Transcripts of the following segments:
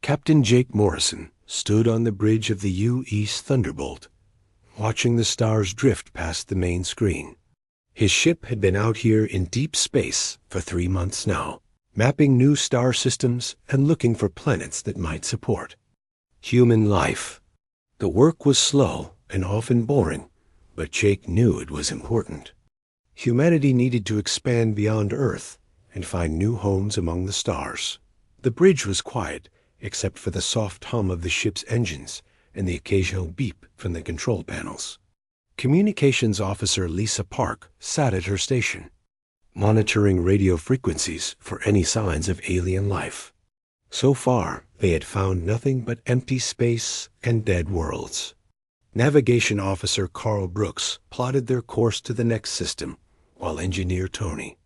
Captain Jake Morrison stood on the bridge of the U-East Thunderbolt, watching the stars drift past the main screen. His ship had been out here in deep space for 3 months now, mapping new star systems and looking for planets that might support human life. The work was slow and often boring, but Jake knew it was important. Humanity needed to expand beyond Earth and find new homes among the stars. The bridge was quiet, except for the soft hum of the ship's engines and the occasional beep from the control panels. Communications Officer Lisa Park sat at her station, monitoring radio frequencies for any signs of alien life. So far, they had found nothing but empty space and dead worlds. Navigation Officer Carl Brooks plotted their course to the next system, while Engineer Tony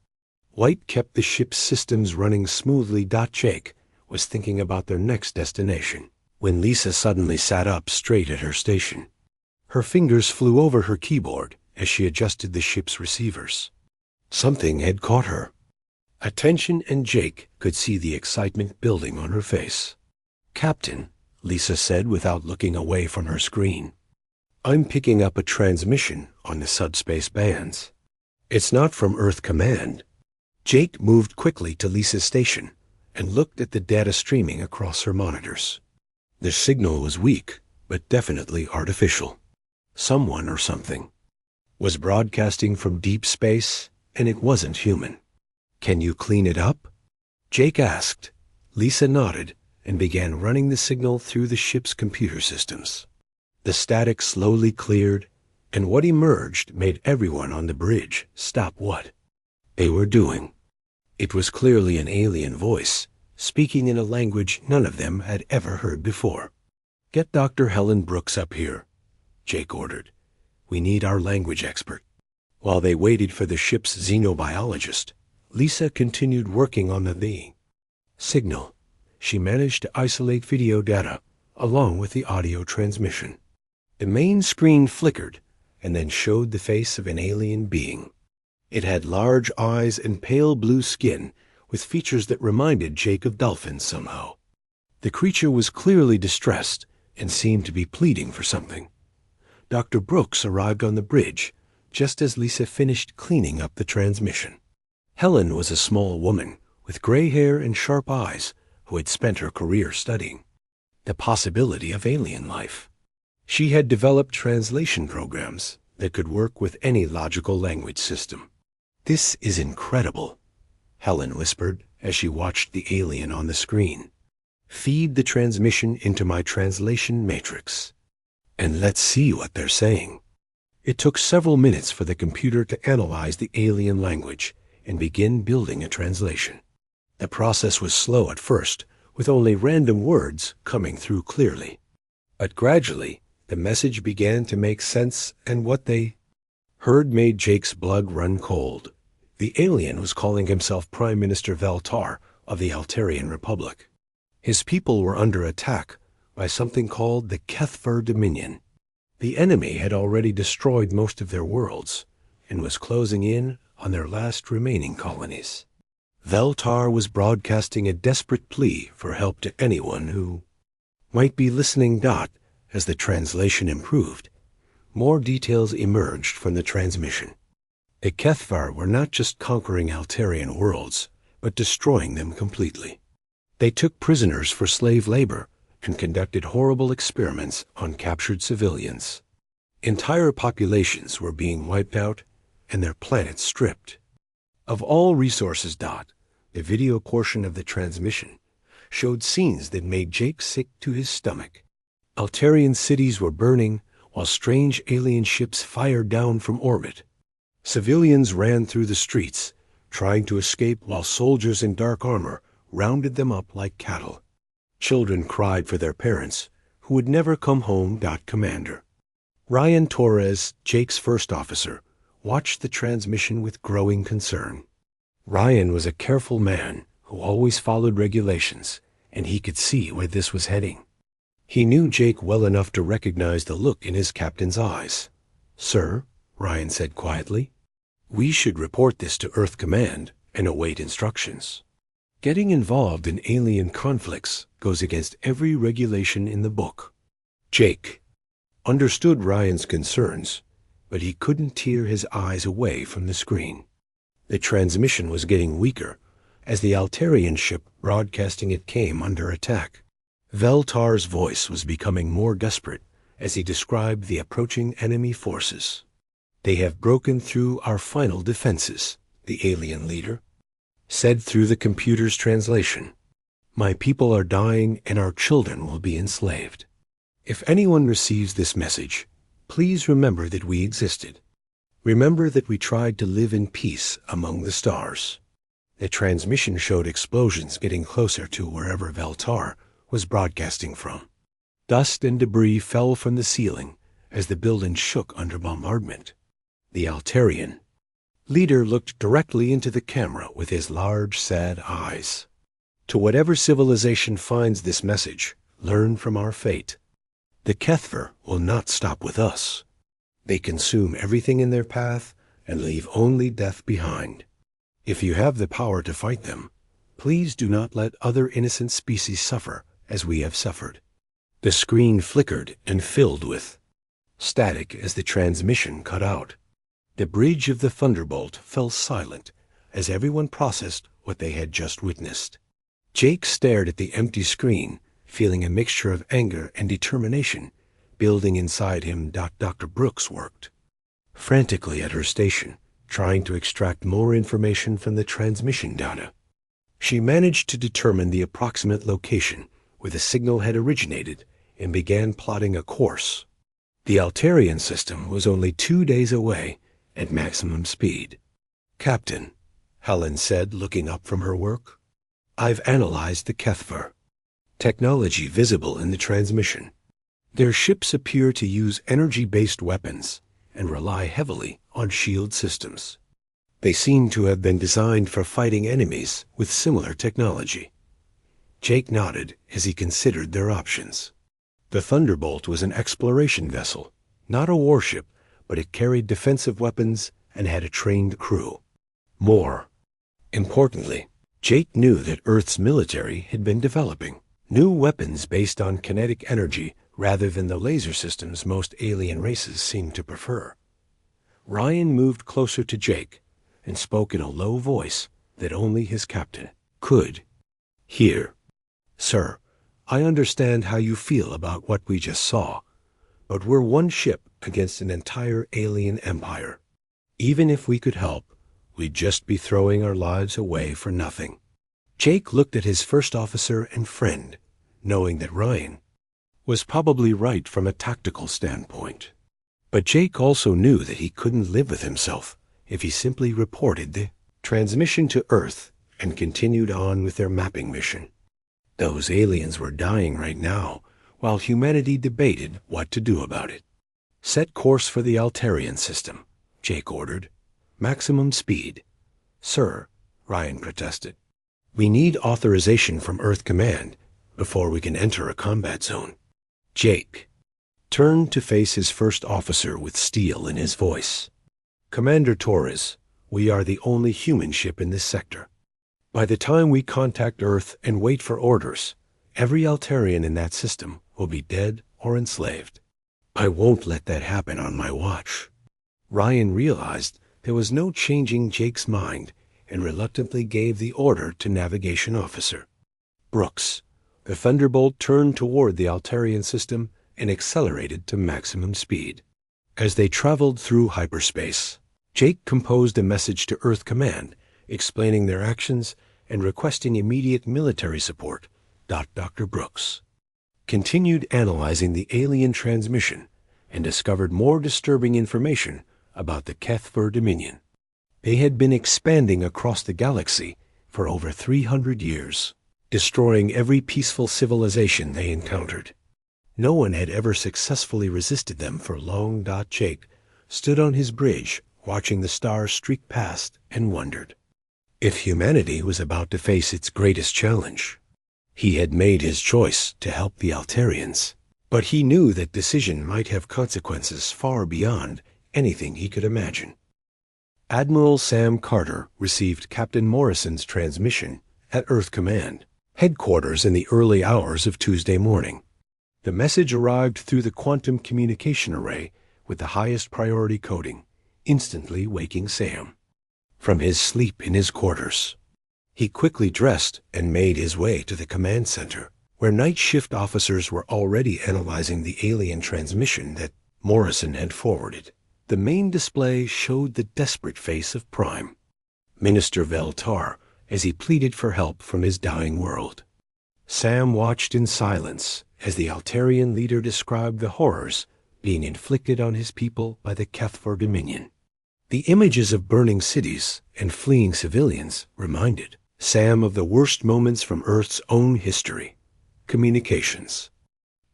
White kept the ship's systems running smoothly. Jake was thinking about their next destination when Lisa suddenly sat up straight at her station. Her fingers flew over her keyboard as she adjusted the ship's receivers. Something had caught her attention, and Jake could see the excitement building on her face. "Captain," Lisa said without looking away from her screen, "I'm picking up a transmission on the subspace bands. It's not from Earth Command." Jake moved quickly to Lisa's station and looked at the data streaming across her monitors. The signal was weak, but definitely artificial. Someone or something was broadcasting from deep space, and it wasn't human. "Can you clean it up?" Jake asked. Lisa nodded and began running the signal through the ship's computer systems. The static slowly cleared, and what emerged made everyone on the bridge stop what they were doing. It was clearly an alien voice, speaking in a language none of them had ever heard before. "Get Dr. Helen Brooks up here," Jake ordered. "We need our language expert." While they waited for the ship's xenobiologist, Lisa continued working on the signal. She managed to isolate video data along with the audio transmission. The main screen flickered and then showed the face of an alien being. It had large eyes and pale blue skin with features that reminded Jake of dolphins somehow. The creature was clearly distressed and seemed to be pleading for something. Dr. Brooks arrived on the bridge just as Lisa finished cleaning up the transmission. Helen was a small woman with gray hair and sharp eyes who had spent her career studying the possibility of alien life. She had developed translation programs that could work with any logical language system. "This is incredible," Helen whispered as she watched the alien on the screen. "Feed the transmission into my translation matrix, and let's see what they're saying." It took several minutes for the computer to analyze the alien language and begin building a translation. The process was slow at first, with only random words coming through clearly. But gradually, the message began to make sense, and what they heard made Jake's blood run cold. The alien was calling himself Prime Minister Veltar of the Altarian Republic. His people were under attack by something called the Kethver Dominion. The enemy had already destroyed most of their worlds and was closing in on their last remaining colonies. Veltar was broadcasting a desperate plea for help to anyone who might be listening. As the translation improved, more details emerged from the transmission. The Kethvar were not just conquering Altarian worlds, but destroying them completely. They took prisoners for slave labor and conducted horrible experiments on captured civilians. Entire populations were being wiped out and their planets stripped of all resources. The video portion of the transmission showed scenes that made Jake sick to his stomach. Altarian cities were burning while strange alien ships fired down from orbit. Civilians ran through the streets, trying to escape while soldiers in dark armor rounded them up like cattle. Children cried for their parents, who would never come home. Commander Ryan Torres, Jake's first officer, watched the transmission with growing concern. Ryan was a careful man who always followed regulations, and he could see where this was heading. He knew Jake well enough to recognize the look in his captain's eyes. "Sir," Ryan said quietly, "we should report this to Earth Command and await instructions. Getting involved in alien conflicts goes against every regulation in the book. Jake understood Ryan's concerns, but he couldn't tear his eyes away from the screen. The transmission was getting weaker as the Altarian ship broadcasting it came under attack. Veltar's voice was becoming more desperate as he described the approaching enemy forces. "They have broken through our final defenses," the alien leader said through the computer's translation. "My people are dying and our children will be enslaved. If anyone receives this message, please remember that we existed. Remember that we tried to live in peace among the stars." The transmission showed explosions getting closer to wherever Veltar was broadcasting from. Dust and debris fell from the ceiling as the building shook under bombardment. The Altarian leader looked directly into the camera with his large, sad eyes. "To whatever civilization finds this message, learn from our fate. The Kethver will not stop with us. They consume everything in their path and leave only death behind. If you have the power to fight them, please do not let other innocent species suffer as we have suffered." The screen flickered and filled with static as the transmission cut out. The bridge of the Thunderbolt fell silent as everyone processed what they had just witnessed. Jake stared at the empty screen, feeling a mixture of anger and determination building inside him. Dr. Brooks worked frantically at her station, trying to extract more information from the transmission data. She managed to determine the approximate location where the signal had originated and began plotting a course. The Altarian system was only 2 days away at maximum speed. "Captain," Helen said, looking up from her work, "I've analyzed the Kethver technology visible in the transmission. Their ships appear to use energy-based weapons and rely heavily on shield systems. They seem to have been designed for fighting enemies with similar technology." Jake nodded as he considered their options. The Thunderbolt was an exploration vessel, not a warship, but it carried defensive weapons and had a trained crew. More importantly, Jake knew that Earth's military had been developing new weapons based on kinetic energy rather than the laser systems most alien races seemed to prefer. Ryan moved closer to Jake and spoke in a low voice that only his captain could hear. "Sir, I understand how you feel about what we just saw, but we're one ship against an entire alien empire. Even if we could help, we'd just be throwing our lives away for nothing." Jake looked at his first officer and friend, knowing that Ryan was probably right from a tactical standpoint. But Jake also knew that he couldn't live with himself if he simply reported the transmission to Earth and continued on with their mapping mission. Those aliens were dying right now, while humanity debated what to do about it. "Set course for the Altarian system," Jake ordered. "Maximum speed." "Sir," Ryan protested, "we need authorization from Earth Command before we can enter a combat zone." Jake turned to face his first officer with steel in his voice. "Commander Torres, we are the only human ship in this sector. By the time we contact Earth and wait for orders, every Altarian in that system will be dead or enslaved. I won't let that happen on my watch." Ryan realized there was no changing Jake's mind and reluctantly gave the order to Navigation Officer Brooks. The Thunderbolt turned toward the Altarian system and accelerated to maximum speed. As they traveled through hyperspace, Jake composed a message to Earth Command explaining their actions and requesting immediate military support. Dr. Brooks continued analyzing the alien transmission and discovered more disturbing information about the Kethver Dominion. They had been expanding across the galaxy for over 300 years, destroying every peaceful civilization they encountered. No one had ever successfully resisted them for long. Jake stood on his bridge, watching the stars streak past, and wondered if humanity was about to face its greatest challenge. He had made his choice to help the Altarians, but he knew that decision might have consequences far beyond anything he could imagine. Admiral Sam Carter received Captain Morrison's transmission at Earth Command. headquarters in the early hours of Tuesday morning. The message arrived through the quantum communication array with the highest priority coding, instantly waking Sam from his sleep in his quarters. He quickly dressed and made his way to the command center, where night shift officers were already analyzing the alien transmission that Morrison had forwarded. The main display showed the desperate face of Prime Minister Veltar as he pleaded for help from his dying world. Sam watched in silence as the Altarian leader described the horrors being inflicted on his people by the Kethfor Dominion. The images of burning cities and fleeing civilians reminded Sam of the worst moments from Earth's own history. Communications.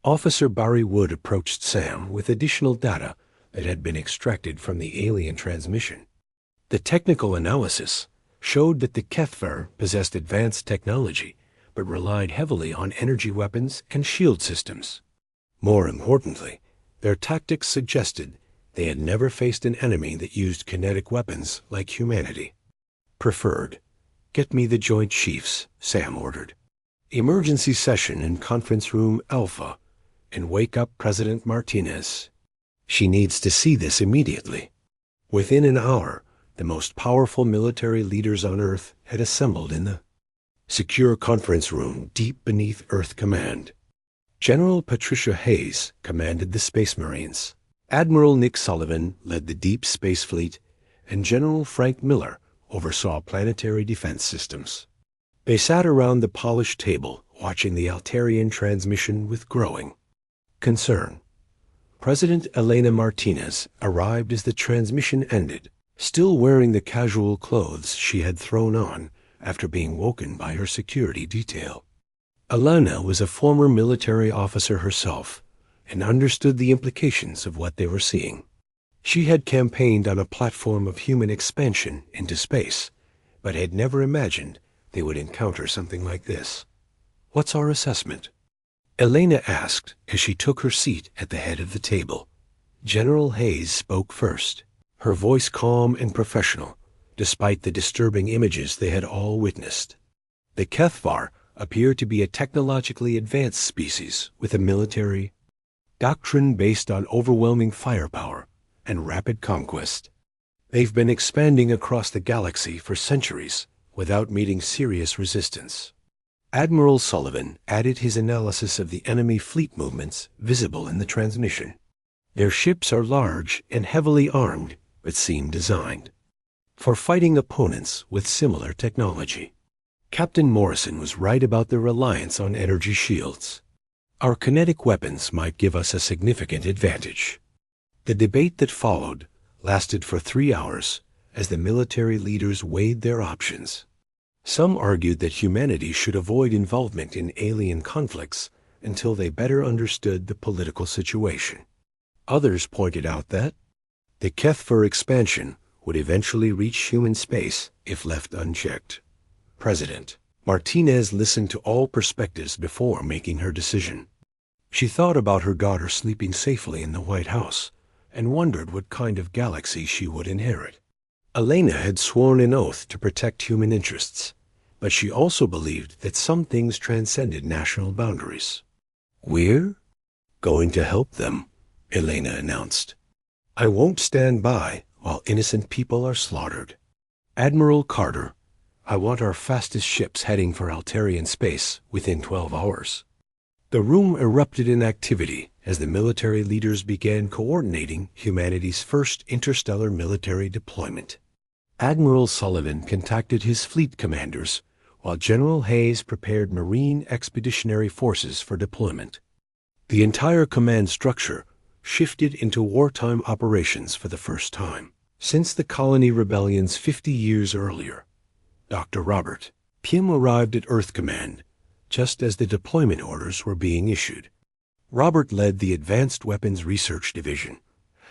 Officer Barry Wood approached Sam with additional data that had been extracted from the alien transmission. The technical analysis showed that the Kethfor possessed advanced technology, but relied heavily on energy weapons and shield systems. More importantly, their tactics suggested they had never faced an enemy that used kinetic weapons like humanity. Preferred. Get me the Joint Chiefs, Sam ordered. Emergency session in Conference Room Alpha, and wake up President Martinez. She needs to see this immediately. Within an hour, the most powerful military leaders on Earth had assembled in the secure conference room deep beneath Earth Command. General Patricia Hayes commanded the Space Marines. Admiral Nick Sullivan led the Deep Space Fleet, and General Frank Miller oversaw planetary defense systems. They sat around the polished table, watching the Altarian transmission with growing concern. President Elena Martinez arrived as the transmission ended, still wearing the casual clothes she had thrown on after being woken by her security detail. Elena was a former military officer herself and understood the implications of what they were seeing. She had campaigned on a platform of human expansion into space, but had never imagined they would encounter something like this. What's our assessment? Elena asked as she took her seat at the head of the table. General Hayes spoke first, her voice calm and professional, despite the disturbing images they had all witnessed. The Kethvar appeared to be a technologically advanced species with a military doctrine based on overwhelming firepower and rapid conquest. They've been expanding across the galaxy for centuries without meeting serious resistance. Admiral Sullivan added his analysis of the enemy fleet movements visible in the transmission. Their ships are large and heavily armed, but seem designed for fighting opponents with similar technology. Captain Morrison was right about their reliance on energy shields. Our kinetic weapons might give us a significant advantage. The debate that followed lasted for 3 hours as the military leaders weighed their options. Some argued that humanity should avoid involvement in alien conflicts until they better understood the political situation. Others pointed out that the Kethfor expansion would eventually reach human space if left unchecked. President Martinez listened to all perspectives before making her decision. She thought about her daughter sleeping safely in the White House and wondered what kind of galaxy she would inherit. Elena had sworn an oath to protect human interests, but she also believed that some things transcended national boundaries. We're going to help them, Elena announced. I won't stand by while innocent people are slaughtered. Admiral Carter, I want our fastest ships heading for Altarian space within 12 hours. The room erupted in activity as the military leaders began coordinating humanity's first interstellar military deployment. Admiral Sullivan contacted his fleet commanders, while General Hayes prepared Marine Expeditionary Forces for deployment. The entire command structure shifted into wartime operations for the first time since the colony rebellions 50 years earlier. Dr. Robert Pym arrived at Earth Command just as the deployment orders were being issued. Robert led the Advanced Weapons Research Division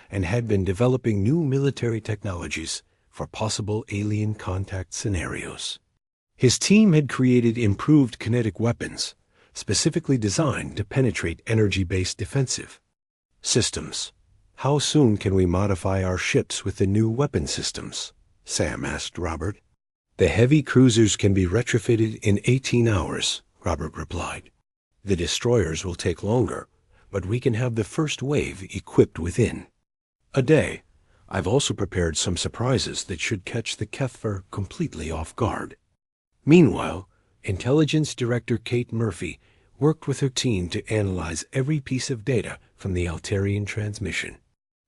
and had been developing new military technologies for possible alien contact scenarios. His team had created improved kinetic weapons, specifically designed to penetrate energy-based defensive systems. How soon can we modify our ships with the new weapon systems? Sam asked Robert. The heavy cruisers can be retrofitted in 18 hours, Robert replied. "The destroyers will take longer, but we can have the first wave equipped within a day. I've also prepared some surprises that should catch the Kethfer completely off guard." Meanwhile, Intelligence Director Kate Murphy worked with her team to analyze every piece of data from the Altarian transmission.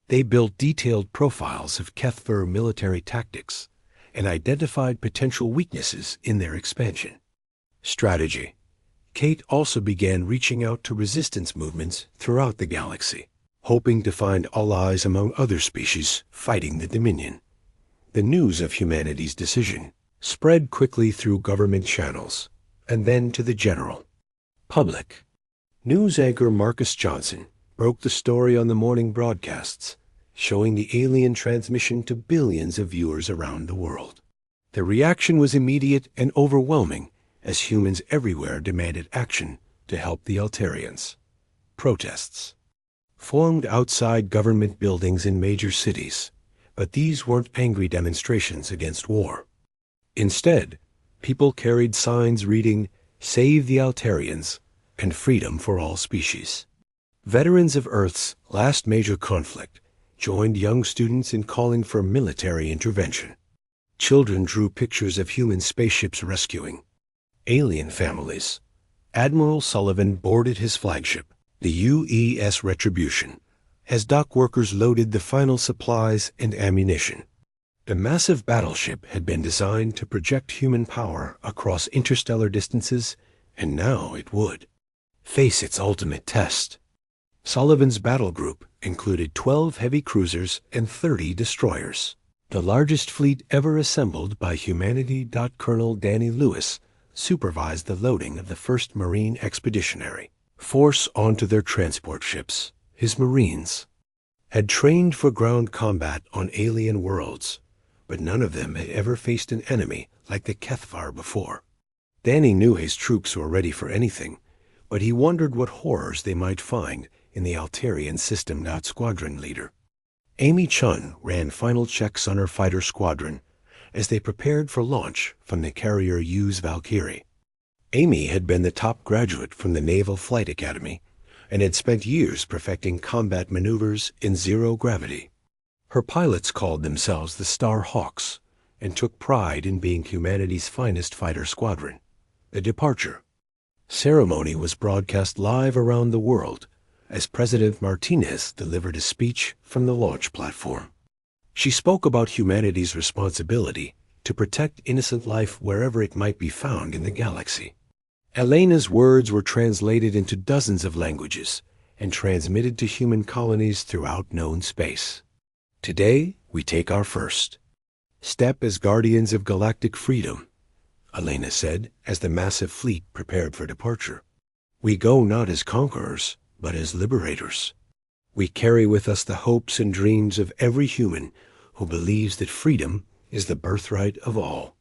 They built detailed profiles of Kethfer military tactics and identified potential weaknesses in their expansion. Strategy. Kate also began reaching out to resistance movements throughout the galaxy, hoping to find allies among other species fighting the Dominion. The news of humanity's decision spread quickly through government channels, and then to the general public. News anchor Marcus Johnson broke the story on the morning broadcasts, showing the alien transmission to billions of viewers around the world. The reaction was immediate and overwhelming as humans everywhere demanded action to help the Altarians. Protests formed outside government buildings in major cities, but these weren't angry demonstrations against war. Instead, people carried signs reading, "Save the Altarians," and "Freedom for all species." Veterans of Earth's last major conflict joined young students in calling for military intervention. Children drew pictures of human spaceships rescuing alien families. Admiral Sullivan boarded his flagship, the UES Retribution, as dock workers loaded the final supplies and ammunition. The massive battleship had been designed to project human power across interstellar distances, and now it would face its ultimate test. Sullivan's battle group included 12 heavy cruisers and 30 destroyers, the largest fleet ever assembled by humanity. Colonel Danny Lewis supervised the loading of the first Marine Expeditionary Force onto their transport ships. His Marines had trained for ground combat on alien worlds, but none of them had ever faced an enemy like the Kethvar before. Danny knew his troops were ready for anything, but he wondered what horrors they might find in the Altarian system. Squadron leader Amy Chun ran final checks on her fighter squadron as they prepared for launch from the carrier U's Valkyrie. Amy had been the top graduate from the Naval Flight Academy and had spent years perfecting combat maneuvers in zero gravity. Her pilots called themselves the Star Hawks and took pride in being humanity's finest fighter squadron. The departure ceremony was broadcast live around the world as President Martinez delivered a speech from the launch platform. She spoke about humanity's responsibility to protect innocent life wherever it might be found in the galaxy. Elena's words were translated into dozens of languages and transmitted to human colonies throughout known space. "Today, we take our first step as guardians of galactic freedom," Elena said as the massive fleet prepared for departure. "We go not as conquerors, but as liberators. We carry with us the hopes and dreams of every human who believes that freedom is the birthright of all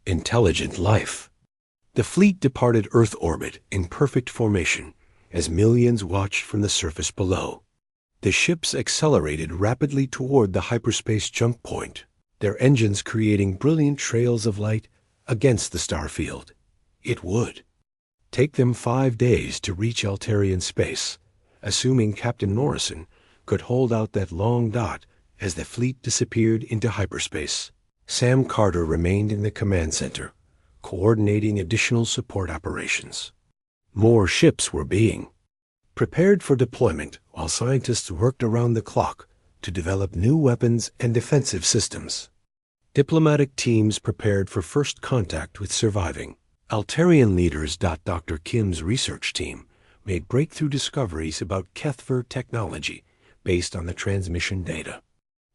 intelligent life." The fleet departed Earth orbit in perfect formation as millions watched from the surface below. The ships accelerated rapidly toward the hyperspace jump point, their engines creating brilliant trails of light against the star field. It would take them 5 days to reach Altarian space, assuming Captain Morrison could hold out that long dot as the fleet disappeared into hyperspace. Sam Carter remained in the command center, coordinating additional support operations. More ships were being prepared for deployment while scientists worked around the clock to develop new weapons and defensive systems. Diplomatic teams prepared for first contact with surviving Altarian leaders. Dr. Kim's research team made breakthrough discoveries about Kethver technology based on the transmission data.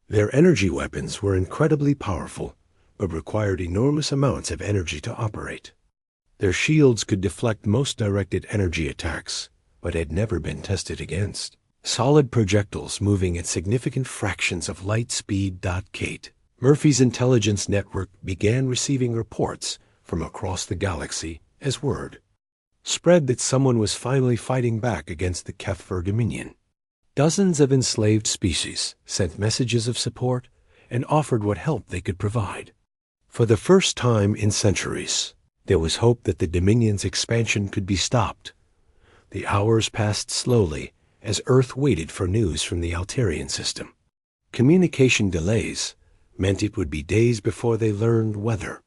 Their energy weapons were incredibly powerful, but required enormous amounts of energy to operate. Their shields could deflect most directed energy attacks, but had never been tested against solid projectiles moving at significant fractions of light speed. Kate Murphy's intelligence network began receiving reports from across the galaxy as word spread that someone was finally fighting back against the Kethver Dominion. Dozens of enslaved species sent messages of support and offered what help they could provide. For the first time in centuries, There was hope that the Dominion's expansion could be stopped. The hours passed slowly as Earth waited for news from the Altarian system. Communication delays meant it would be days before they learned weather.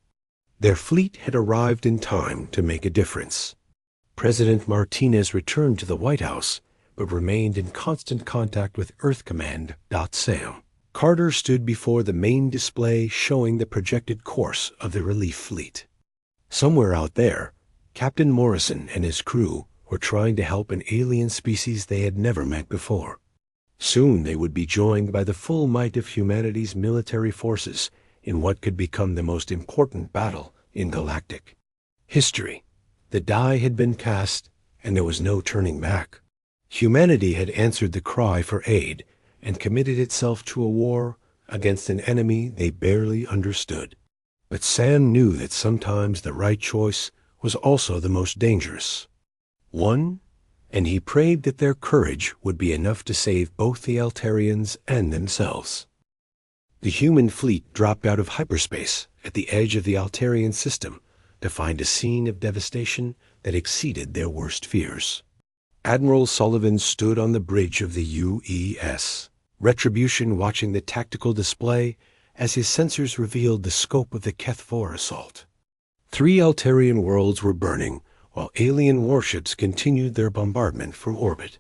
Their fleet had arrived in time to make a difference. President Martinez returned to the White House, but remained in constant contact with Earth Command. Sam Carter stood before the main display showing the projected course of the relief fleet. Somewhere out there, Captain Morrison and his crew were trying to help an alien species they had never met before. Soon they would be joined by the full might of humanity's military forces in what could become the most important battle in galactic history. The die had been cast, and there was no turning back. Humanity had answered the cry for aid and committed itself to a war against an enemy they barely understood. But Sam knew that sometimes the right choice was also the most dangerous one, and he prayed that their courage would be enough to save both the Altarians and themselves. The human fleet dropped out of hyperspace at the edge of the Altarian system to find a scene of devastation that exceeded their worst fears. Admiral Sullivan stood on the bridge of the UES, Retribution watching the tactical display as his sensors revealed the scope of the HFY assault. 3 Altarian worlds were burning, while alien warships continued their bombardment from orbit.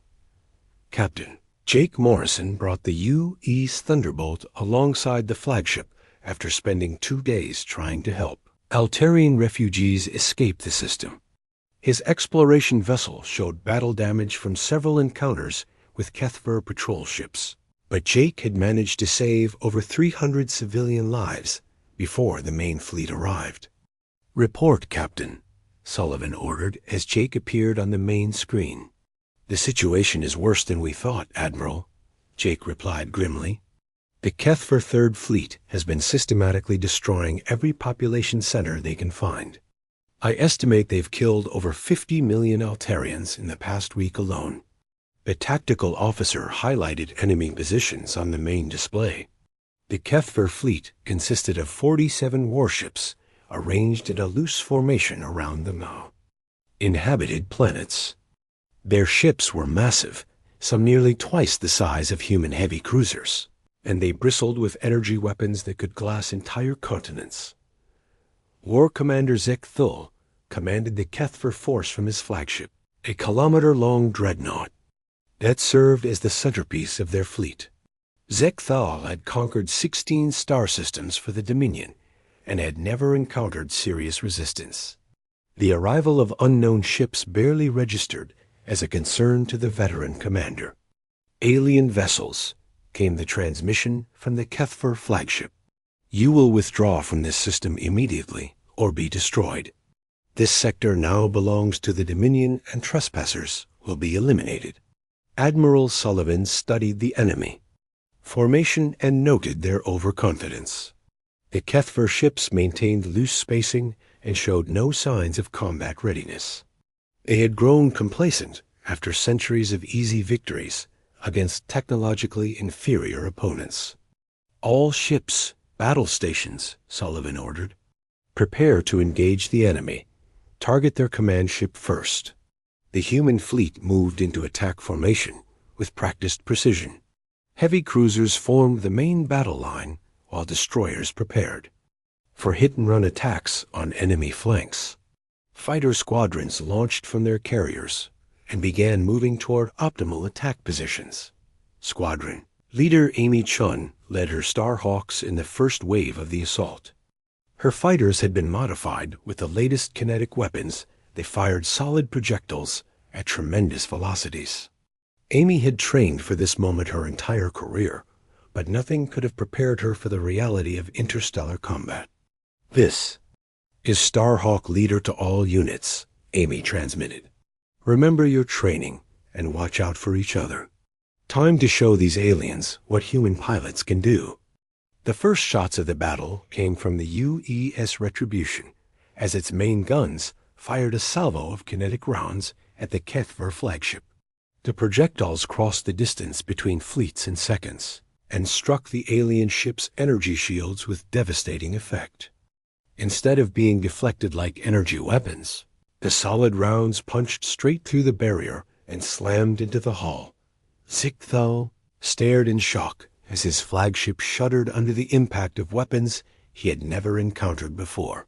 Captain Jake Morrison brought the UE's Thunderbolt alongside the flagship after spending 2 days trying to help Altarian refugees escape the system. His exploration vessel showed battle damage from several encounters with HFY patrol ships, but Jake had managed to save over 300 civilian lives before the main fleet arrived. "Report, Captain," Sullivan ordered as Jake appeared on the main screen. "The situation is worse than we thought, Admiral," Jake replied grimly. "The HFY Third Fleet has been systematically destroying every population center they can find. I estimate they've killed over 50 million Altarians in the past week alone." The tactical officer highlighted enemy positions on the main display. The HFY fleet consisted of 47 warships arranged in a loose formation around the inhabited planets. Their ships were massive, some nearly twice the size of human heavy cruisers, and they bristled with energy weapons that could glass entire continents. War Commander Zek Thul commanded the HFY force from his flagship, a kilometer-long dreadnought that served as the centerpiece of their fleet. Zek Thul had conquered 16 star systems for the Dominion and had never encountered serious resistance. The arrival of unknown ships barely registered as a concern to the veteran commander. "Alien vessels," came the transmission from the HFY flagship. "You will withdraw from this system immediately or be destroyed. This sector now belongs to the Dominion and trespassers will be eliminated." Admiral Sullivan studied the enemy formation and noted their overconfidence. The HFY ships maintained loose spacing and showed no signs of combat readiness. They had grown complacent after centuries of easy victories against technologically inferior opponents. "All ships, battle stations," Sullivan ordered. "Prepare to engage the enemy. Target their command ship first." The human fleet moved into attack formation with practiced precision. Heavy cruisers formed the main battle line while destroyers prepared for hit-and-run attacks on enemy flanks. Fighter squadrons launched from their carriers and began moving toward optimal attack positions. Squadron leader Amy Chun led her Starhawks in the first wave of the assault. Her fighters had been modified with the latest kinetic weapons. They fired solid projectiles at tremendous velocities. Amy had trained for this moment her entire career, but nothing could have prepared her for the reality of interstellar combat. "This is Starhawk leader to all units," Amy transmitted. "Remember your training and watch out for each other. Time to show these aliens what human pilots can do." The first shots of the battle came from the UES Retribution, as its main guns fired a salvo of kinetic rounds at the HFY flagship. The projectiles crossed the distance between fleets in seconds and struck the alien ship's energy shields with devastating effect. Instead of being deflected like energy weapons, the solid rounds punched straight through the barrier and slammed into the hull. Zichtthal stared in shock as his flagship shuddered under the impact of weapons he had never encountered before.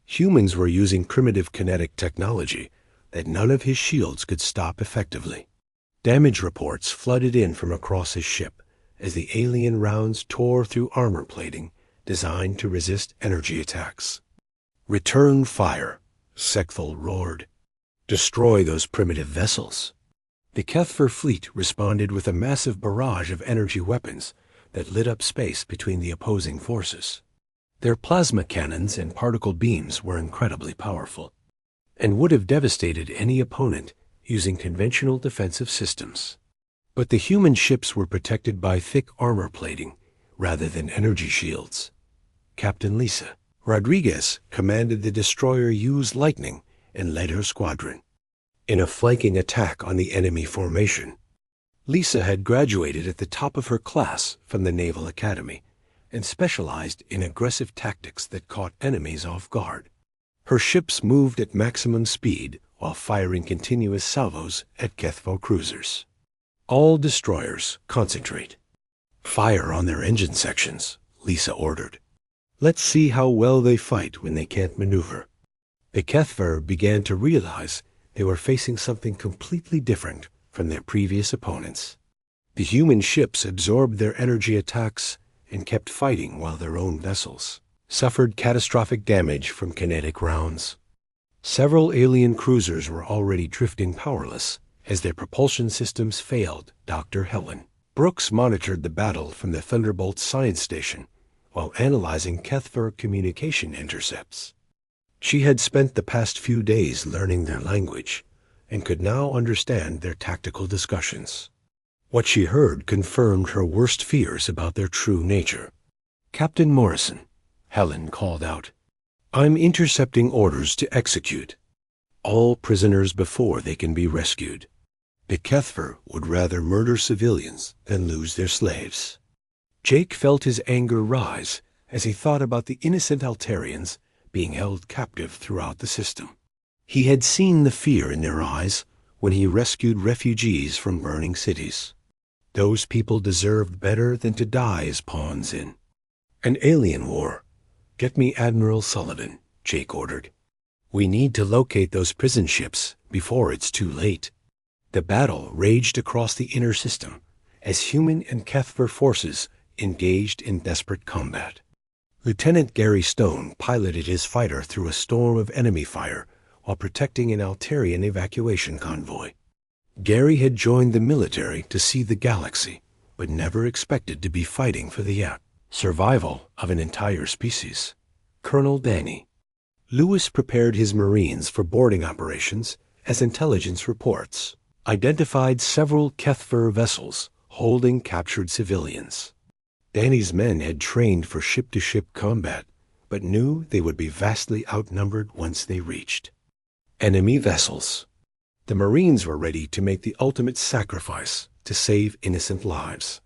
Humans were using primitive kinetic technology that none of his shields could stop effectively. Damage reports flooded in from across his ship as the alien rounds tore through armor plating designed to resist energy attacks. "Return fire," Zichtthal roared. "Destroy those primitive vessels." The Kethver fleet responded with a massive barrage of energy weapons that lit up space between the opposing forces. Their plasma cannons and particle beams were incredibly powerful, and would have devastated any opponent using conventional defensive systems. But the human ships were protected by thick armor plating rather than energy shields. Captain Lisa Rodriguez commanded the destroyer Use Lightning and led her squadron in a flanking attack on the enemy formation. Lisa had graduated at the top of her class from the Naval Academy and specialized in aggressive tactics that caught enemies off guard. Her ships moved at maximum speed while firing continuous salvos at Kethvo cruisers. "All destroyers, concentrate. Fire on their engine sections," Lisa ordered. "Let's see how well they fight when they can't maneuver." The Kethver began to realize they were facing something completely different from their previous opponents. The human ships absorbed their energy attacks and kept fighting while their own vessels suffered catastrophic damage from kinetic rounds. Several alien cruisers were already drifting powerless as their propulsion systems failed. Dr. Helen Brooks monitored the battle from the Thunderbolt science station while analyzing Kethver communication intercepts. She had spent the past few days learning their language and could now understand their tactical discussions. What she heard confirmed her worst fears about their true nature. "Captain Morrison," Helen called out, "I'm intercepting orders to execute all prisoners before they can be rescued. The Kethver would rather murder civilians than lose their slaves." Jake felt his anger rise as he thought about the innocent Altarians being held captive throughout the system. He had seen the fear in their eyes when he rescued refugees from burning cities. Those people deserved better than to die as pawns in an alien war. "Get me Admiral Sullivan," Jake ordered. "We need to locate those prison ships before it's too late." The battle raged across the inner system as human and Kethver forces engaged in desperate combat. Lieutenant Gary Stone piloted his fighter through a storm of enemy fire while protecting an Altarian evacuation convoy. Gary had joined the military to see the galaxy, but never expected to be fighting for the survival of an entire species. Colonel Danny Lewis prepared his Marines for boarding operations as intelligence reports identified several Kethver vessels holding captured civilians. Danny's men had trained for ship-to-ship combat, but knew they would be vastly outnumbered once they reached enemy vessels. The Marines were ready to make the ultimate sacrifice to save innocent lives.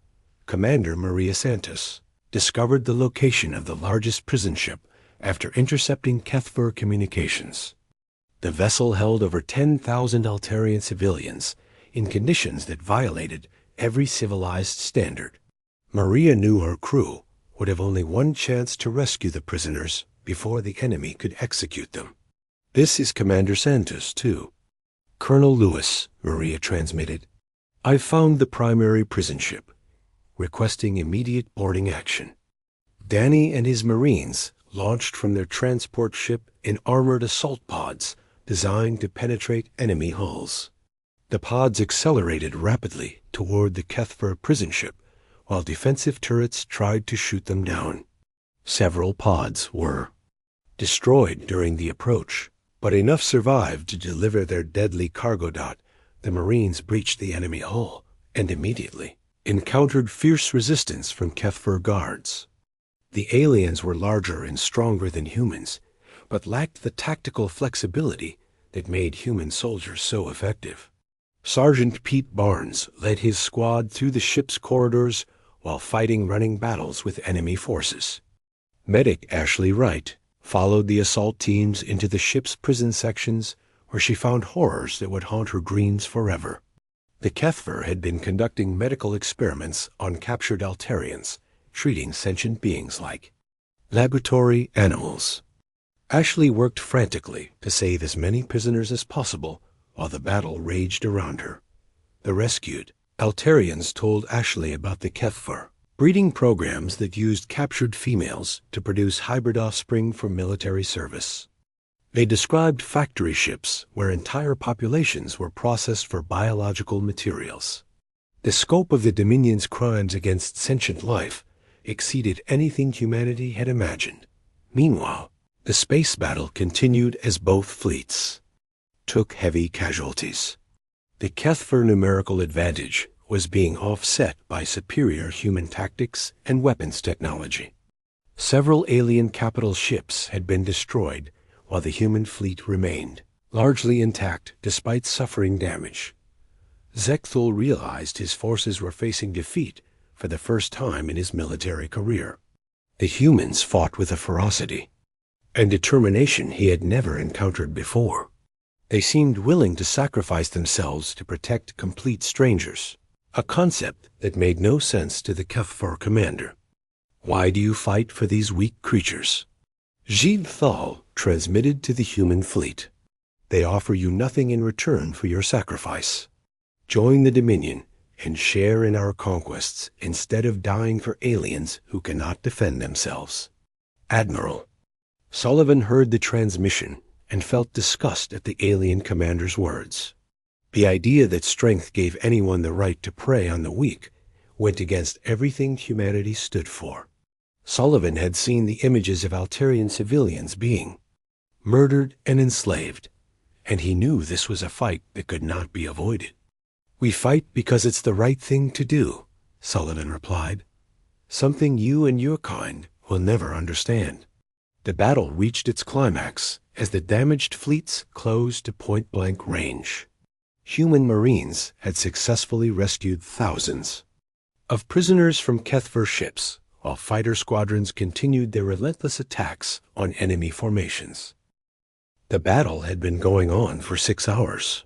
Commander Maria Santos discovered the location of the largest prison ship after intercepting Kethver communications. The vessel held over 10,000 Altarian civilians in conditions that violated every civilized standard. Maria knew her crew would have only one chance to rescue the prisoners before the enemy could execute them. "This is Commander Santos, too." "Colonel Lewis," Maria transmitted. "I've found the primary prison ship, requesting immediate boarding action." Danny and his Marines launched from their transport ship in armored assault pods designed to penetrate enemy hulls. The pods accelerated rapidly toward the Kethver prison ship, while defensive turrets tried to shoot them down. Several pods were destroyed during the approach, but enough survived to deliver their deadly cargo dot. The Marines breached the enemy hull and immediately encountered fierce resistance from Kethver guards. The aliens were larger and stronger than humans, but lacked the tactical flexibility that made human soldiers so effective. Sergeant Pete Barnes led his squad through the ship's corridors while fighting running battles with enemy forces. Medic Ashley Wright followed the assault teams into the ship's prison sections where she found horrors that would haunt her dreams forever. The Kethver had been conducting medical experiments on captured Altarians, treating sentient beings like laboratory animals. Ashley worked frantically to save as many prisoners as possible while the battle raged around her. The rescued Altarians told Ashley about the Kethver, breeding programs that used captured females to produce hybrid offspring for military service. They described factory ships where entire populations were processed for biological materials. The scope of the Dominion's crimes against sentient life exceeded anything humanity had imagined. Meanwhile, the space battle continued as both fleets took heavy casualties. The Kethver numerical advantage was being offset by superior human tactics and weapons technology. Several alien capital ships had been destroyed while the human fleet remained, largely intact despite suffering damage. Zekthul realized his forces were facing defeat for the first time in his military career. The humans fought with a ferocity and determination he had never encountered before. They seemed willing to sacrifice themselves to protect complete strangers, a concept that made no sense to the Kethver commander. Why do you fight for these weak creatures? Jeed Thal transmitted to the human fleet. They offer you nothing in return for your sacrifice. Join the Dominion and share in our conquests instead of dying for aliens who cannot defend themselves. Admiral. Sullivan heard the transmission and felt disgust at the alien commander's words. The idea that strength gave anyone the right to prey on the weak went against everything humanity stood for. Sullivan had seen the images of Altarian civilians being murdered and enslaved, and he knew this was a fight that could not be avoided. We fight because it's the right thing to do, Sullivan replied. Something you and your kind will never understand. The battle reached its climax as the damaged fleets closed to point-blank range. Human Marines had successfully rescued thousands of prisoners from Kethver ships, while fighter squadrons continued their relentless attacks on enemy formations. The battle had been going on for 6 hours.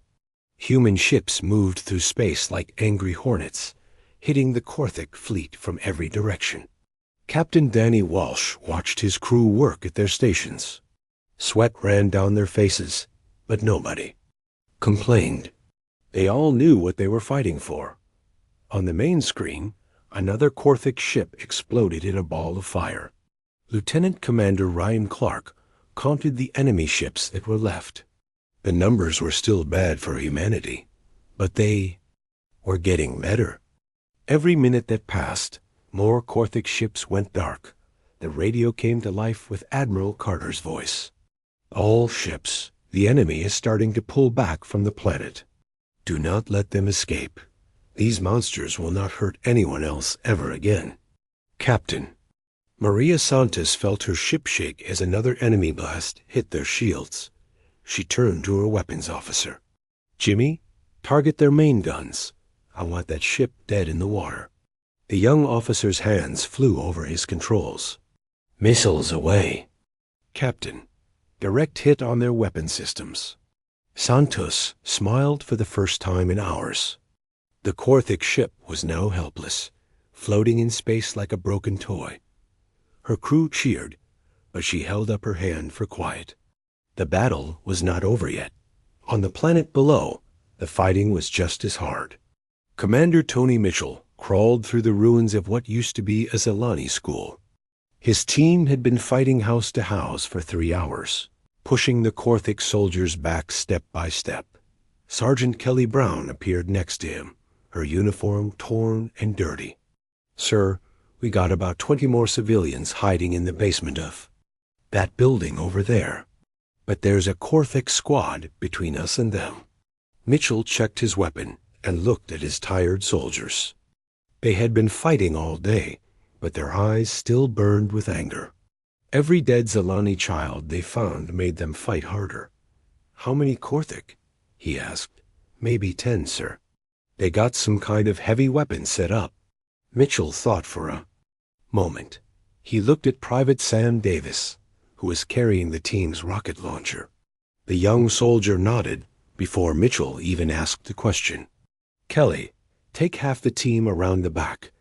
Human ships moved through space like angry hornets, hitting the Korthic fleet from every direction. Captain Danny Walsh watched his crew work at their stations. Sweat ran down their faces, but nobody complained. They all knew what they were fighting for. On the main screen, another Korthic ship exploded in a ball of fire. Lieutenant Commander Ryan Clark counted the enemy ships that were left. The numbers were still bad for humanity, but they were getting better. Every minute that passed, more Korthic ships went dark. The radio came to life with Admiral Carter's voice. All ships, the enemy is starting to pull back from the planet. Do not let them escape. These monsters will not hurt anyone else ever again. Captain. Maria Santos felt her ship shake as another enemy blast hit their shields. She turned to her weapons officer. Jimmy, target their main guns. I want that ship dead in the water. The young officer's hands flew over his controls. Missiles away. Captain, direct hit on their weapon systems. Santos smiled for the first time in hours. The Korthic ship was now helpless, floating in space like a broken toy. Her crew cheered, but she held up her hand for quiet. The battle was not over yet. On the planet below, the fighting was just as hard. Commander Tony Mitchell crawled through the ruins of what used to be a Zelani school. His team had been fighting house to house for 3 hours, pushing the Korthic soldiers back step by step. Sergeant Kelly Brown appeared next to him, her uniform torn and dirty. Sir, we got about 20 more civilians hiding in the basement of that building over there. But there's a Korthic squad between us and them. Mitchell checked his weapon and looked at his tired soldiers. They had been fighting all day, but their eyes still burned with anger. Every dead Zelani child they found made them fight harder. How many Korthic? He asked. Maybe 10, sir. They got some kind of heavy weapon set up. Mitchell thought for a moment. He looked at Private Sam Davis, who was carrying the team's rocket launcher. The young soldier nodded before Mitchell even asked a question. Kelly, take half the team around the back.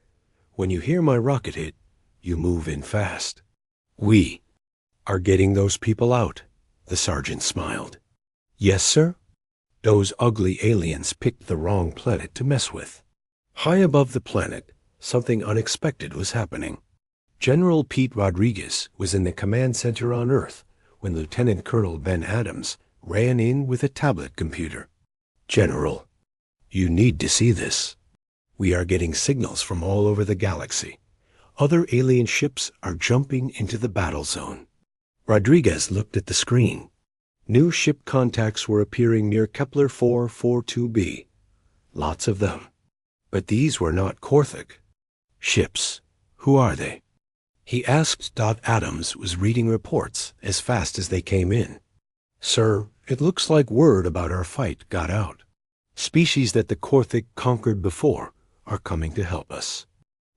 When you hear my rocket hit, you move in fast. We are getting those people out, the sergeant smiled. Yes, sir? Those ugly aliens picked the wrong planet to mess with. High above the planet, something unexpected was happening. General Pete Rodriguez was in the command center on Earth when Lieutenant Colonel Ben Adams ran in with a tablet computer. General, you need to see this. We are getting signals from all over the galaxy. Other alien ships are jumping into the battle zone. Rodriguez looked at the screen. New ship contacts were appearing near Kepler 442b. Lots of them. But these were not Korthik ships. Who are they? He asked. Adams was reading reports as fast as they came in. Sir, it looks like word about our fight got out. Species that the Korthik conquered before are coming to help us.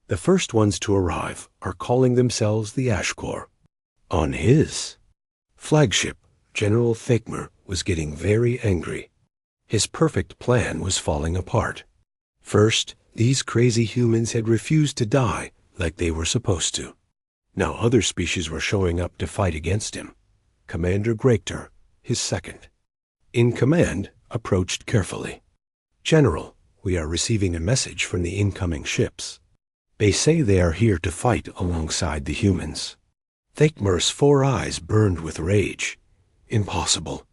The first ones to arrive are calling themselves the Ash Corps. On his flagship, General Thakmer was getting very angry. His perfect plan was falling apart. First, these crazy humans had refused to die like they were supposed to. Now other species were showing up to fight against him. Commander Gregtor, his second, in command, approached carefully. General, we are receiving a message from the incoming ships. They say they are here to fight alongside the humans. Thakmer's 4 eyes burned with rage. Impossible.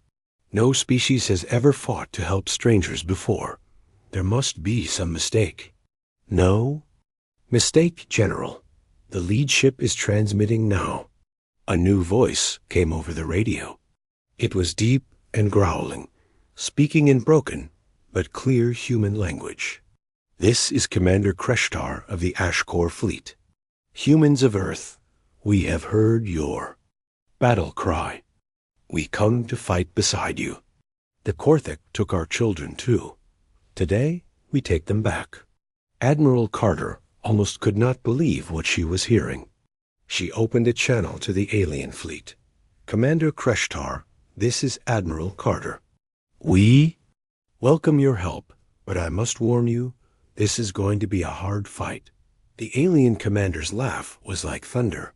No species has ever fought to help strangers before. There must be some mistake. No? Mistake, General. The lead ship is transmitting now. A new voice came over the radio. It was deep and growling, speaking in broken but clear human language. This is Commander Kreshtar of the Ash Corps fleet. Humans of Earth, we have heard your battle cry. We come to fight beside you. The Korthik took our children too. Today, we take them back. Admiral Carter almost could not believe what she was hearing. She opened a channel to the alien fleet. Commander Kreshtar, this is Admiral Carter. We welcome your help, but I must warn you, this is going to be a hard fight. The alien commander's laugh was like thunder.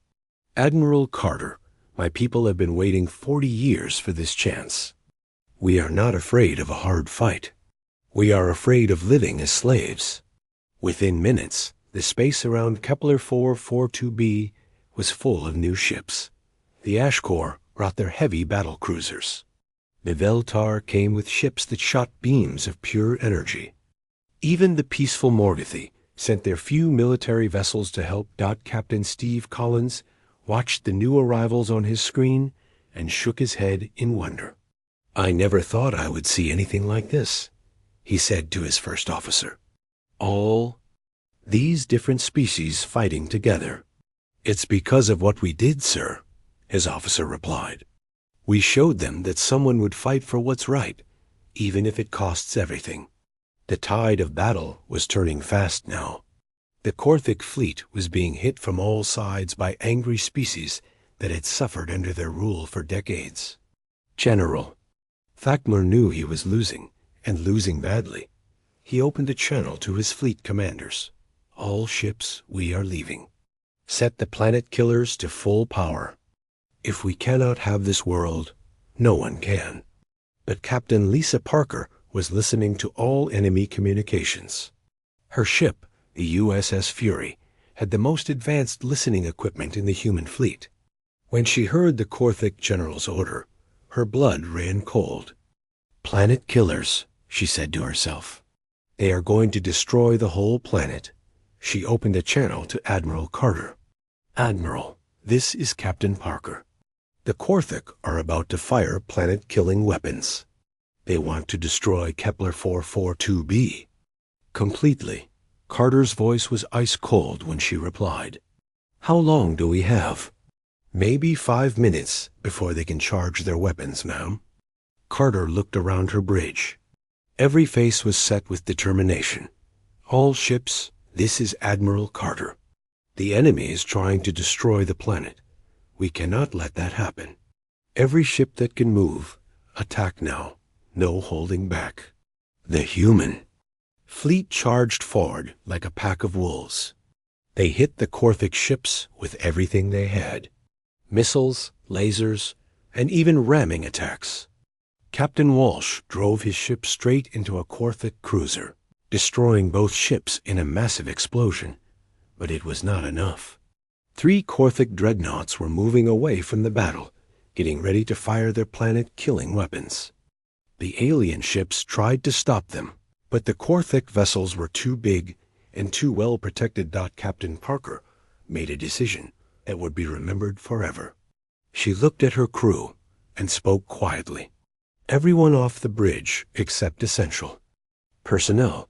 Admiral Carter, my people have been waiting 40 years for this chance. We are not afraid of a hard fight. We are afraid of living as slaves. Within minutes, the space around Kepler 442b was full of new ships. The Ash Corps brought their heavy battle cruisers. The Veltar came with ships that shot beams of pure energy. Even the peaceful Morgothi sent their few military vessels to help. Captain Steve Collins watched the new arrivals on his screen and shook his head in wonder. I never thought I would see anything like this, he said to his first officer. All these different species fighting together. It's because of what we did, sir, his officer replied. We showed them that someone would fight for what's right, even if it costs everything. The tide of battle was turning fast now. The Korthik fleet was being hit from all sides by angry species that had suffered under their rule for decades. General, Thakmer knew he was losing, and losing badly. He opened a channel to his fleet commanders. All ships, we are leaving. Set the planet killers to full power. If we cannot have this world, no one can. But Captain Lisa Parker was listening to all enemy communications. Her ship, the USS Fury, had the most advanced listening equipment in the human fleet. When she heard the Korthik general's order, her blood ran cold. Planet killers, she said to herself. They are going to destroy the whole planet. She opened a channel to Admiral Carter. Admiral, this is Captain Parker. The Korthik are about to fire planet-killing weapons. They want to destroy Kepler 442b. Completely. Carter's voice was ice-cold when she replied. How long do we have? Maybe 5 minutes before they can charge their weapons, ma'am. Carter looked around her bridge. Every face was set with determination. All ships, this is Admiral Carter. The enemy is trying to destroy the planet. We cannot let that happen. Every ship that can move, attack now. No holding back. The human fleet charged forward like a pack of wolves. They hit the Korthic ships with everything they had. Missiles, lasers, and even ramming attacks. Captain Walsh drove his ship straight into a Korthic cruiser, destroying both ships in a massive explosion. But it was not enough. 3 Korthic dreadnoughts were moving away from the battle, getting ready to fire their planet-killing weapons. The alien ships tried to stop them, but the Korthic vessels were too big and too well protected. Captain Parker made a decision that would be remembered forever. She looked at her crew and spoke quietly. Everyone off the bridge except essential personnel.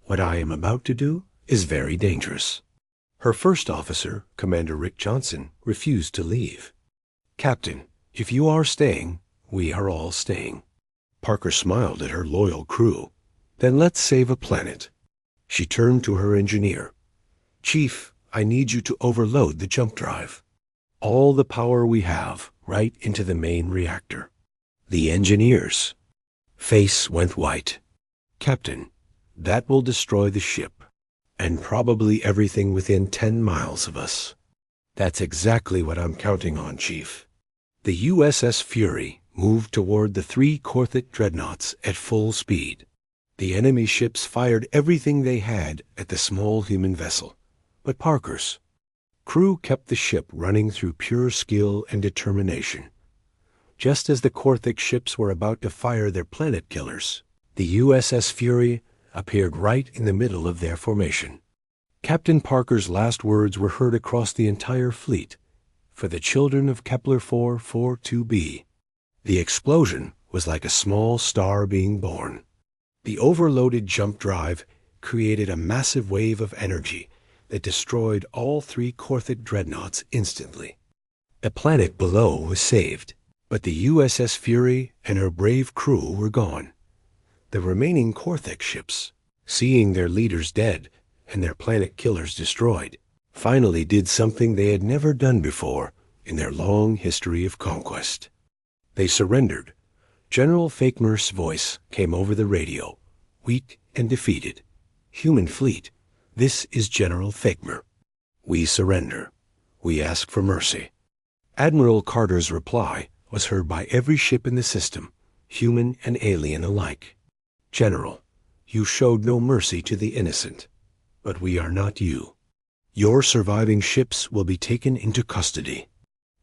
What I am about to do is very dangerous. Her first officer, Commander Rick Johnson, refused to leave. Captain, if you are staying, we are all staying. Parker smiled at her loyal crew. Then let's save a planet. She turned to her engineer. Chief, I need you to overload the jump drive. All the power we have, right into the main reactor. The engineer's face went white. Captain, that will destroy the ship, and probably everything within 10 miles of us. That's exactly what I'm counting on, Chief. The USS Fury moved toward the 3 Korthic dreadnoughts at full speed. The enemy ships fired everything they had at the small human vessel, but Parker's crew kept the ship running through pure skill and determination. Just as the Korthic ships were about to fire their planet killers, the USS Fury appeared right in the middle of their formation. Captain Parker's last words were heard across the entire fleet. For the children of Kepler 442b. The explosion was like a small star being born. The overloaded jump drive created a massive wave of energy that destroyed all 3 Korthic dreadnoughts instantly. The planet below was saved, but the USS Fury and her brave crew were gone. The remaining Korthic ships, seeing their leaders dead and their planet killers destroyed, finally did something they had never done before in their long history of conquest. They surrendered. General Fakemer's voice came over the radio, weak and defeated. Human fleet, this is General Fakemer. We surrender. We ask for mercy. Admiral Carter's reply was heard by every ship in the system, human and alien alike. General, you showed no mercy to the innocent, but we are not you. Your surviving ships will be taken into custody.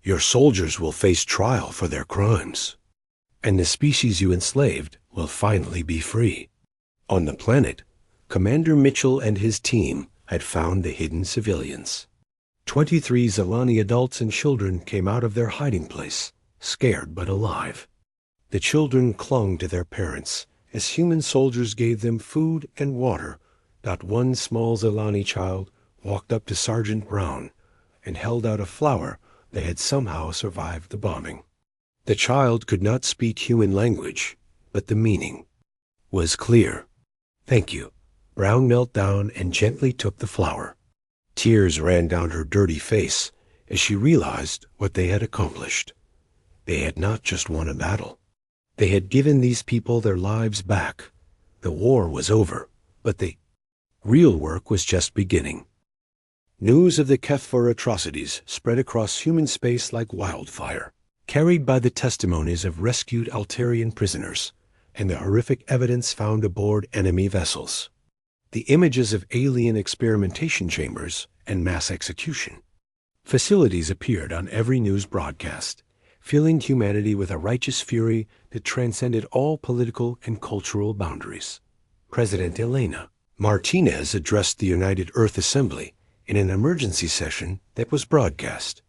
Your soldiers will face trial for their crimes, and the species you enslaved will finally be free. On the planet, Commander Mitchell and his team had found the hidden civilians. 23 Zalani adults and children came out of their hiding place, scared but alive. The children clung to their parents as human soldiers gave them food and water. One small Zalani child walked up to Sergeant Brown and held out a flower that had somehow survived the bombing. The child could not speak human language, but the meaning was clear. Thank you. Brown knelt down and gently took the flower. Tears ran down her dirty face as she realized what they had accomplished. They had not just won a battle. They had given these people their lives back. The war was over, but the real work was just beginning. News of the Kethfor atrocities spread across human space like wildfire, carried by the testimonies of rescued Altarian prisoners and the horrific evidence found aboard enemy vessels. The images of alien experimentation chambers and mass execution. Facilities appeared on every news broadcast, filling humanity with a righteous fury that transcended all political and cultural boundaries. President Elena Martinez addressed the United Earth Assembly in an emergency session that was broadcast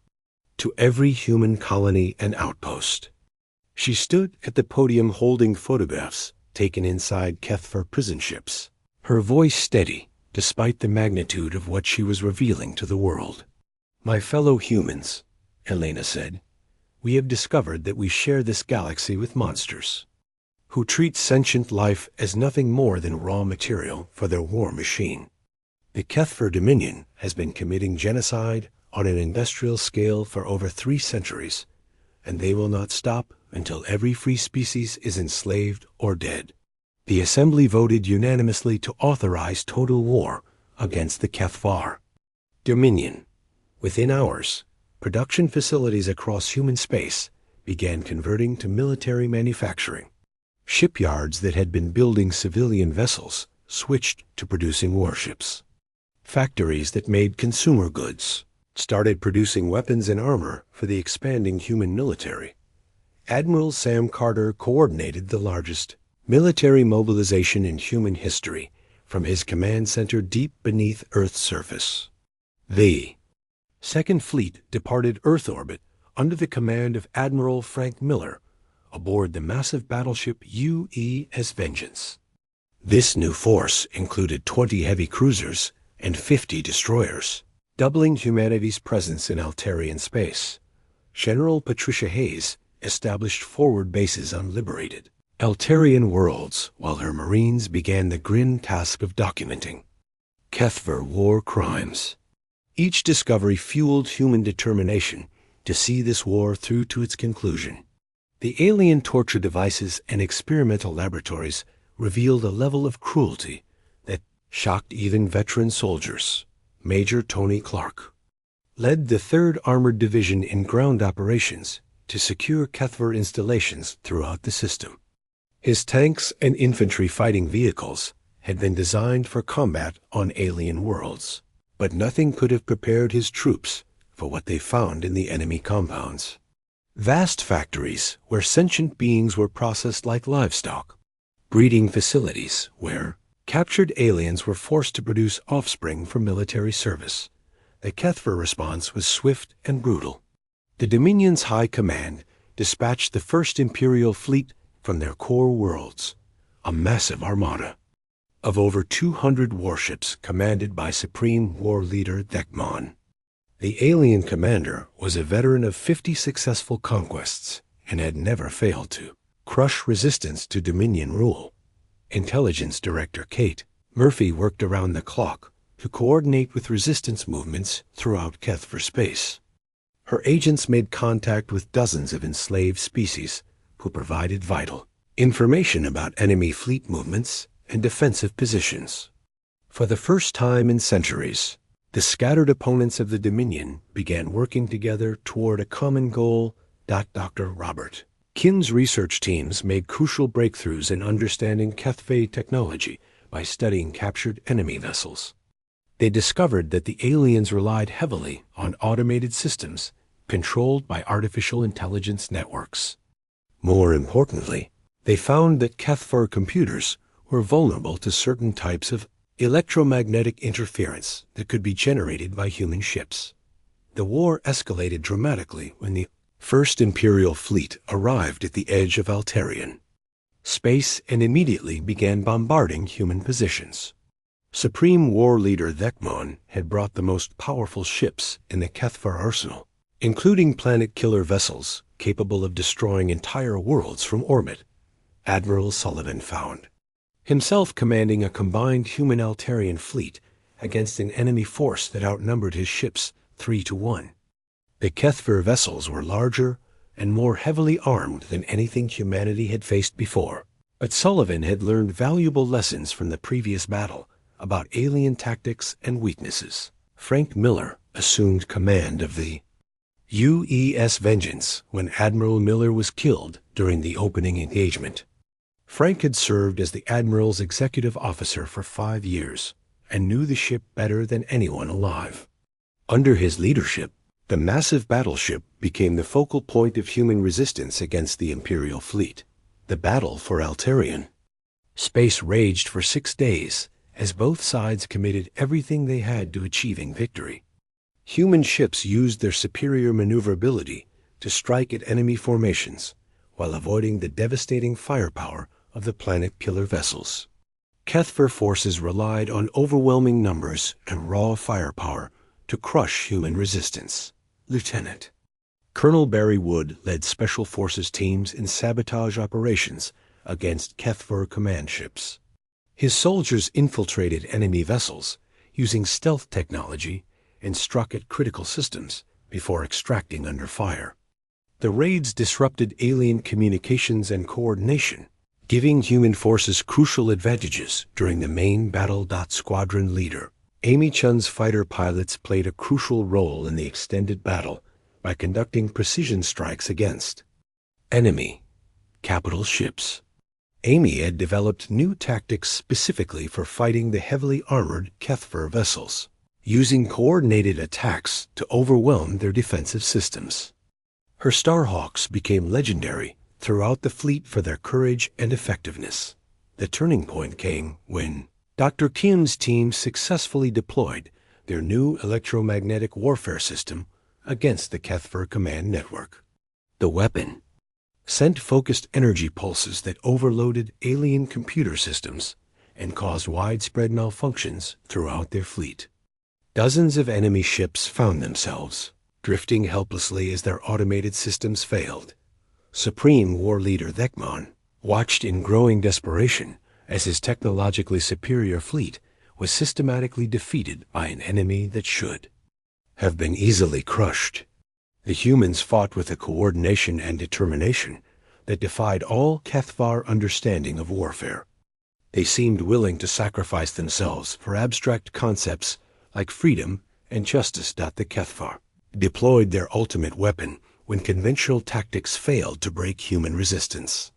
to every human colony and outpost. She stood at the podium holding photographs taken inside Kethfor prison ships, her voice steady despite the magnitude of what she was revealing to the world. My fellow humans, Elena said, we have discovered that we share this galaxy with monsters who treat sentient life as nothing more than raw material for their war machine. The Kethver Dominion has been committing genocide on an industrial scale for over 3 centuries, and they will not stop until every free species is enslaved or dead. The Assembly voted unanimously to authorize total war against the Kethvar Dominion. Within hours, production facilities across human space began converting to military manufacturing. Shipyards that had been building civilian vessels switched to producing warships. Factories that made consumer goods started producing weapons and armor for the expanding human military. Admiral Sam Carter coordinated the largest military mobilization in human history from his command center deep beneath Earth's surface. The Second Fleet departed Earth orbit under the command of Admiral Frank Miller aboard the massive battleship UES Vengeance. This new force included 20 heavy cruisers and 50 destroyers, doubling humanity's presence in Altarian space. General Patricia Hayes established forward bases on liberated Altarian worlds while her Marines began the grim task of documenting Kethver war crimes. Each discovery fueled human determination to see this war through to its conclusion. The alien torture devices and experimental laboratories revealed a level of cruelty that shocked even veteran soldiers. Major Tony Clark led the 3rd Armored Division in ground operations to secure Kethver installations throughout the system. His tanks and infantry fighting vehicles had been designed for combat on alien worlds, but nothing could have prepared his troops for what they found in the enemy compounds. Vast factories where sentient beings were processed like livestock, breeding facilities where captured aliens were forced to produce offspring for military service. The Kethver response was swift and brutal. The Dominion's High Command dispatched the First Imperial Fleet from their core worlds, a massive armada of over 200 warships commanded by Supreme War Leader Thekmon. The alien commander was a veteran of 50 successful conquests and had never failed to crush resistance to Dominion rule. Intelligence Director Kate Murphy worked around the clock to coordinate with resistance movements throughout Kethver space. Her agents made contact with dozens of enslaved species who provided vital information about enemy fleet movements and defensive positions. For the first time in centuries, the scattered opponents of the Dominion began working together toward a common goal. Dr. Robert Kin's research teams made crucial breakthroughs in understanding Kethve technology by studying captured enemy vessels. They discovered that the aliens relied heavily on automated systems controlled by artificial intelligence networks. More importantly, they found that Kethver computers were vulnerable to certain types of electromagnetic interference that could be generated by human ships. The war escalated dramatically when the First Imperial Fleet arrived at the edge of Altarian space and immediately began bombarding human positions. Supreme War Leader Thekmon had brought the most powerful ships in the Kethver arsenal, including planet-killer vessels capable of destroying entire worlds from orbit. Admiral Sullivan found himself commanding a combined human-Altarian fleet against an enemy force that outnumbered his ships 3-1. The Kethver vessels were larger and more heavily armed than anything humanity had faced before. But Sullivan had learned valuable lessons from the previous battle about alien tactics and weaknesses. Frank Miller assumed command of the UES Vengeance when Admiral Miller was killed during the opening engagement. Frank had served as the Admiral's executive officer for 5 years and knew the ship better than anyone alive. Under his leadership, the massive battleship became the focal point of human resistance against the Imperial fleet. The battle for Altarian space raged for 6 days as both sides committed everything they had to achieving victory. Human ships used their superior maneuverability to strike at enemy formations while avoiding the devastating firepower of the planet-killer vessels. Kethver forces relied on overwhelming numbers and raw firepower to crush human resistance. Lieutenant Colonel Barry Wood led Special Forces teams in sabotage operations against Kethver command ships. His soldiers infiltrated enemy vessels using stealth technology, and struck at critical systems before extracting under fire. The raids disrupted alien communications and coordination, giving human forces crucial advantages during the main battle. Squadron leader Amy Chun's fighter pilots played a crucial role in the extended battle by conducting precision strikes against enemy capital ships. Amy had developed new tactics specifically for fighting the heavily armored Kethfer vessels, using coordinated attacks to overwhelm their defensive systems. Her Starhawks became legendary throughout the fleet for their courage and effectiveness. The turning point came when Dr. Kim's team successfully deployed their new electromagnetic warfare system against the Kethfer command network. The weapon sent focused energy pulses that overloaded alien computer systems and caused widespread malfunctions throughout their fleet. Dozens of enemy ships found themselves drifting helplessly as their automated systems failed. Supreme War Leader Thekmon watched in growing desperation as his technologically superior fleet was systematically defeated by an enemy that should have been easily crushed. The humans fought with a coordination and determination that defied all Kethvar understanding of warfare. They seemed willing to sacrifice themselves for abstract concepts like freedom and justice. The Kethvar deployed their ultimate weapon when conventional tactics failed to break human resistance.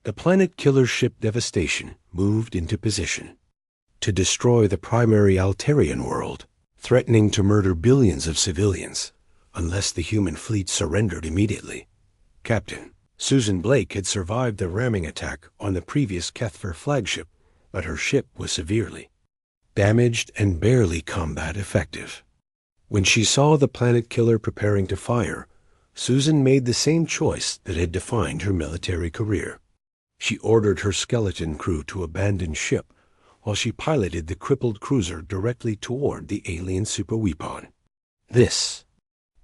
The planet killer ship Devastation moved into position to destroy the primary Altarian world, threatening to murder billions of civilians unless the human fleet surrendered immediately. Captain Susan Blake had survived the ramming attack on the previous Kethfer flagship, but her ship was severely damaged and barely combat effective. When she saw the planet killer preparing to fire, Susan made the same choice that had defined her military career. She ordered her skeleton crew to abandon ship while she piloted the crippled cruiser directly toward the alien superweapon. "This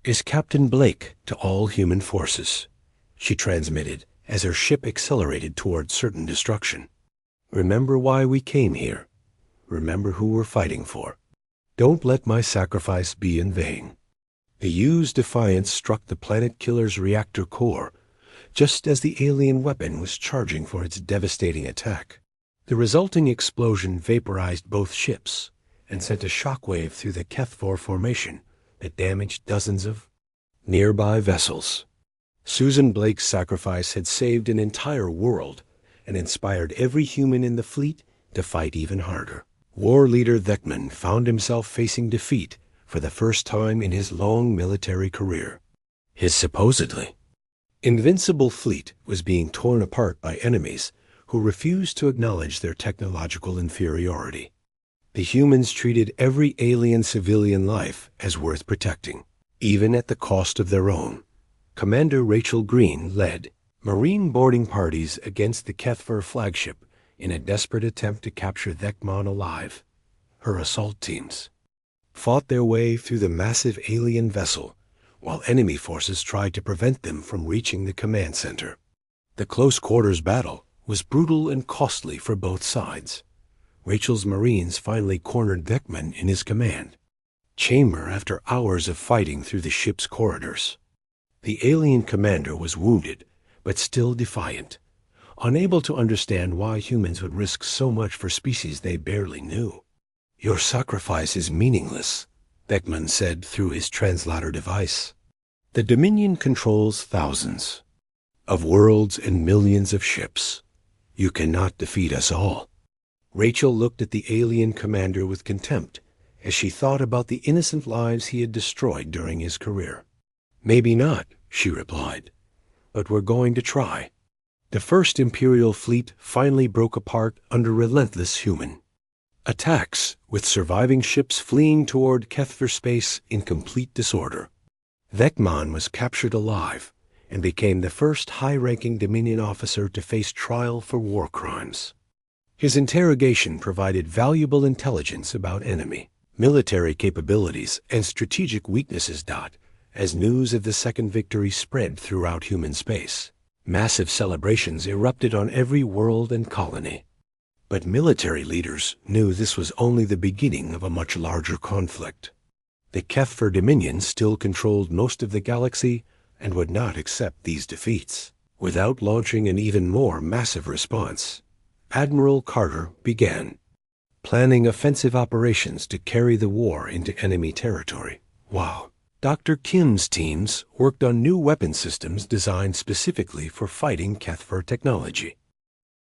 is Captain Blake to all human forces," she transmitted as her ship accelerated toward certain destruction. "Remember why we came here. Remember who we're fighting for. Don't let my sacrifice be in vain." The U's Defiance struck the planet killer's reactor core just as the alien weapon was charging for its devastating attack. The resulting explosion vaporized both ships and sent a shockwave through the Kethfor formation that damaged dozens of nearby vessels. Susan Blake's sacrifice had saved an entire world and inspired every human in the fleet to fight even harder. War Leader Thekmon found himself facing defeat for the first time in his long military career. His supposedly invincible fleet was being torn apart by enemies who refused to acknowledge their technological inferiority. The humans treated every alien civilian life as worth protecting, even at the cost of their own. Commander Rachel Green led Marine boarding parties against the Kethfer flagship in a desperate attempt to capture Thekmon alive. Her assault teams fought their way through the massive alien vessel while enemy forces tried to prevent them from reaching the command center. The close-quarters battle was brutal and costly for both sides. Rachel's Marines finally cornered Thekmon in his command chamber after hours of fighting through the ship's corridors. The alien commander was wounded, but still defiant, unable to understand why humans would risk so much for species they barely knew. "Your sacrifice is meaningless," Thekmon said through his translator device. "The Dominion controls thousands of worlds and millions of ships. You cannot defeat us all." Rachel looked at the alien commander with contempt as she thought about the innocent lives he had destroyed during his career. "Maybe not," she replied, "but we're going to try." The First Imperial Fleet finally broke apart under relentless human attacks, with surviving ships fleeing toward Kethfer space in complete disorder. Thekmon was captured alive and became the first high-ranking Dominion officer to face trial for war crimes. His interrogation provided valuable intelligence about enemy military capabilities and strategic weaknesses. As news of the second victory spread throughout human space, massive celebrations erupted on every world and colony. But military leaders knew this was only the beginning of a much larger conflict. The Kefir Dominion still controlled most of the galaxy and would not accept these defeats. Without launching an even more massive response, Admiral Carter began planning offensive operations to carry the war into enemy territory. Wow. Dr. Kim's teams worked on new weapon systems designed specifically for fighting Kefir technology.